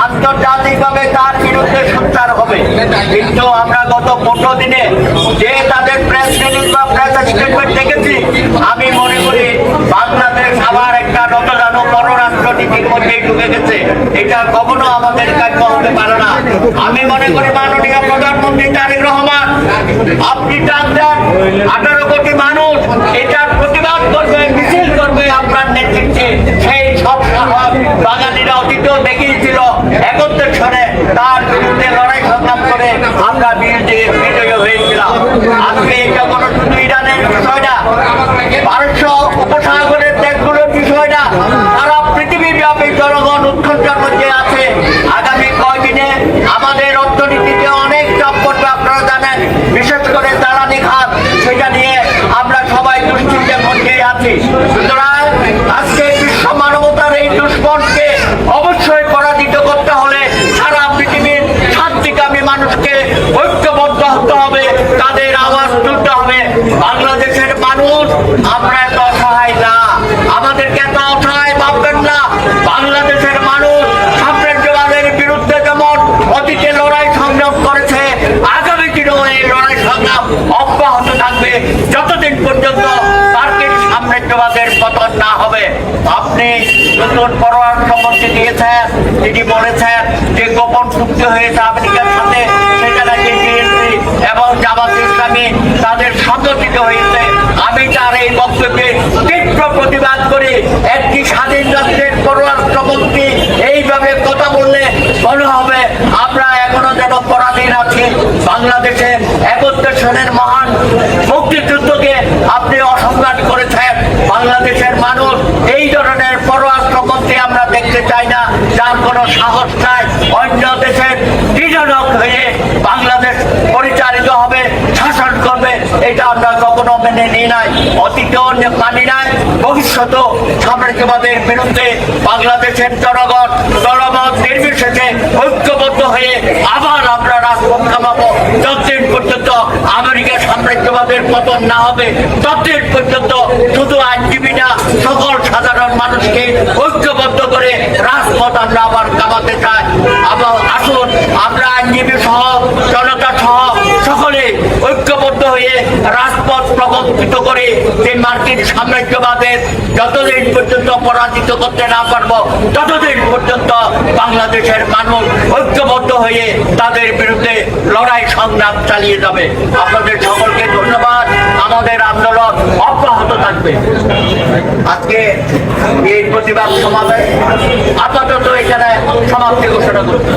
আন্তর্জাতিকভাবে তার বিরুদ্ধে সোচ্চার হবে। কিন্তু আমরা গত 15 দিনে যে তাদের প্রেস রিলিজ বা প্রেস স্টেটমেন্ট দেখেছি, আমি মনে করি বাংলাদেশ আবার একটা নতজানু পররাষ্ট্র নীতির মধ্যেই ঢুকে গেছে। এটা কখনো আমাদের কাম্য হতে পারে না। আমি মনে করি মাননীয় প্রধানমন্ত্রী তারেক রহমান, আপনি ডাক দেন 18 কোটি মানুষ এটার প্রতিবাদ করবে, মিছিল করবে আপনার নেতৃত্বে। সেই সব সাহস বাঙালিরা অতীতেও দেখিয়েছিল। একত্রের সরে তার বিরুদ্ধে লড়াই সংগ্রাম করে আমরা বিজয়ী হয়েছিলাম। আজকে এটা কোনো শুধু ইরানের বিষয় না, পারস্য উপসাগরের দেশগুলোর বিষয় না, সারা পৃথিবীব্যাপী জনগণ উৎকণ্ঠার মধ্যে আছে। আগামী কয়দিনে আমাদের অর্থনীতিতে অনেক চাপ পড়বে, আপনারা জানেন। বিশেষ করে জ্বালানি খাত, সেটা নিয়ে আমরা সবাই দুশ্চিন্তার মধ্যেই আছি। সুতরাং আজকে বিশ্ব মানবতার এই দুষ্কর্মকে অবশ্যই পরাজিত করতে হলে সারা পৃথিবীর শান্তিকামী মানুষকে ঐক্যবদ্ধ হতে হবে, তাদের আওয়াজ তুলতে হবে। বাংলাদেশের মানুষ আমরা এত অসহায় না, আমাদেরকে এত অসহায় ভাববেন না। বাংলাদেশের মানুষ সাম্রাজ্যবাদের বিরুদ্ধে যেমন অতীতে লড়াই সংগ্রাম করেছে, আগামী দিনেও এই লড়াই সংগ্রাম অব্যাহত থাকবে যতদিন পর্যন্ত মার্কিন সাম্রাজ্যবাদের পতন না হবে। আপনি নতুন পররাষ্ট্রমন্ত্রী দিয়েছেন, তিনি বলেছেন যে গোপন চুক্তি হয়েছে আমেরিকার সাথে, সেটা নাকি বিএনপি এবং জামাতে ইসলামী তাদের সংগঠিত হয়েছে। আমি তার এই বক্তব্যে তীব্র প্রতিবাদ করি। একটি স্বাধীন রাষ্ট্রের পররাষ্ট্রমন্ত্রী এইভাবে কথা বললে মনে হবে আমরা এখনো যেন পরাধীন আছি। বাংলাদেশে 71 সনের মহান মুক্তিযুদ্ধকে আপনি অসম্মান করেছেন। বাংলাদেশের মানুষ এই ধরনের পররাষ্ট্রমন্ত্রী আমরা দেখতে চাই না, যার কোনো সাহস নাই। অন্য দেশের বিজনক হয়ে বাংলাদেশ পরিচালিত হবে, শাসন করবে, এটা আমরা কখনো মেনে নিই নাই, অতীতেও মানি নাই, ভবিষ্যতেও সাম্রাজ্যবাদের বিরুদ্ধে বাংলাদেশের জনগণ দলমত নির্বিশেষে ঐক্যবদ্ধ হয়ে আবার আমরা রাজপথ নামাবো। যতদিন পর্যন্ত আমেরিকার সাম্রাজ্যবাদের পতন না হবে, ততদিন পর্যন্ত শুধু আইনজীবী না, সকল সাধারণ মানুষকে ঐক্যবদ্ধ করে রাজপথ আমরা আবার কামাতে চাই। আবার আসুন আমরা আইনজীবী সহ জনতা সহ সকলে ঐক্যবদ্ধ হয়ে রাজপথ প্রবর্তিত করে যে মার্কিন সাম্রাজ্যবাদের যতদিন পর্যন্ত পরাজিত করতে না পারবো, ততদিন পর্যন্ত বাংলাদেশের মানুষ ঐক্যবদ্ধ হয়ে তাদের বিরুদ্ধে লড়াই সংগ্রাম চালিয়ে যাবে। আপনাদের সকলকে ধন্যবাদ। আমাদের আন্দোলন অব্যাহত থাকবে। আজকে এই প্রতিবাদ সমাবেশ আপাতত এখানে সমাপ্তি ঘোষণা করতে